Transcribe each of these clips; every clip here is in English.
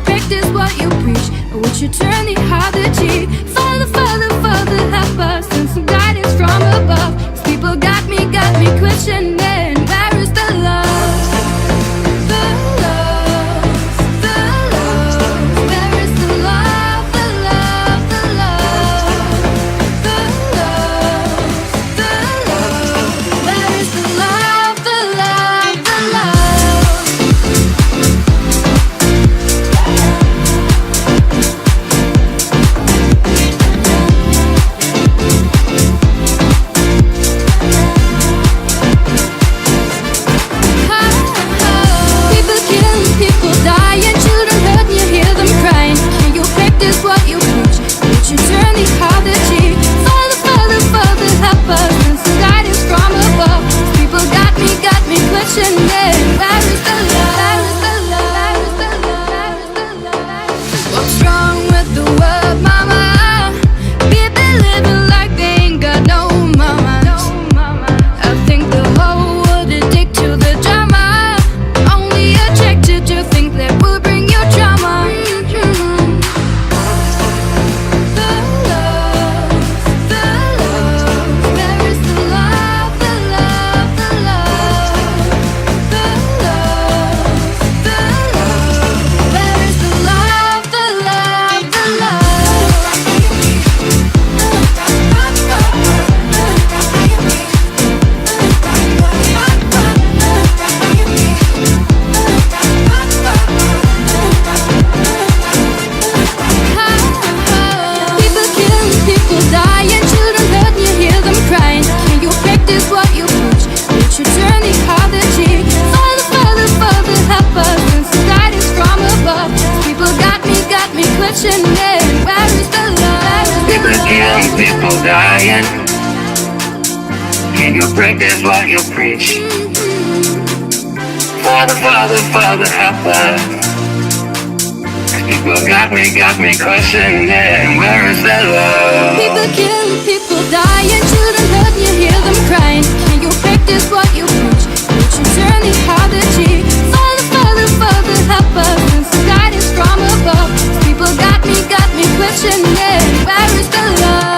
practice what you preach? Or would you turn the other cheek? Father, Father, Father, help us, and some guidance from above. 'Cause people got me questioning, where is the love? The love, the love. Where is the love, the love, the love? The love, the love. Where is the love, the love, the love? People killing, people dying, children hurt, you hear them crying. Can you practice what you preach? Would you turn the other cheek? Father, Father, Father, help us, and some guidance from above. People got me questioning, where is the love? Where is the love? Where is the love? Where is the love? What's wrong with the world, mama? People living like they ain't got no mama. I think the whole world addicted to the drama. Only attracted to think that will bring you drama. The love, the love. Where is the love, the love, the love? The love, the love. Where is the love, the love, the People killing, people dying, children hurt, you hear them crying. Can you practice what you preach? Would you turn the other cheek? Father, Father, Father, help us, and some guidance from above. People got me questioning, where is the love? People killing, people dying. Can you practice what you preach? Father, Father, Father, help us. People got me questioning, where is the love? People killing, people dying, children hurt, you hear them crying. Can you practice what you preach? Would you turn the other cheek? Father, Father, Father, help us, and some guidance from above. People got me questioning, where is the love?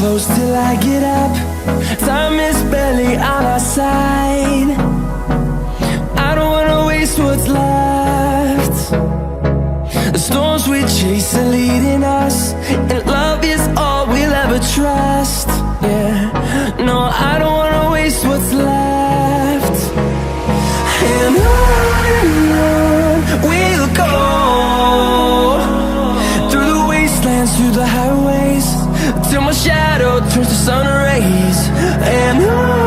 close till I get up. Time is barely on our side. I don't wanna waste what's left. The storms we chase are leading us, and love is all we'll ever trust. Yeah, no, I don't wanna waste what's left. And on we'll go, through the wastelands, through the highways, till my shadow turns to sun rays. And on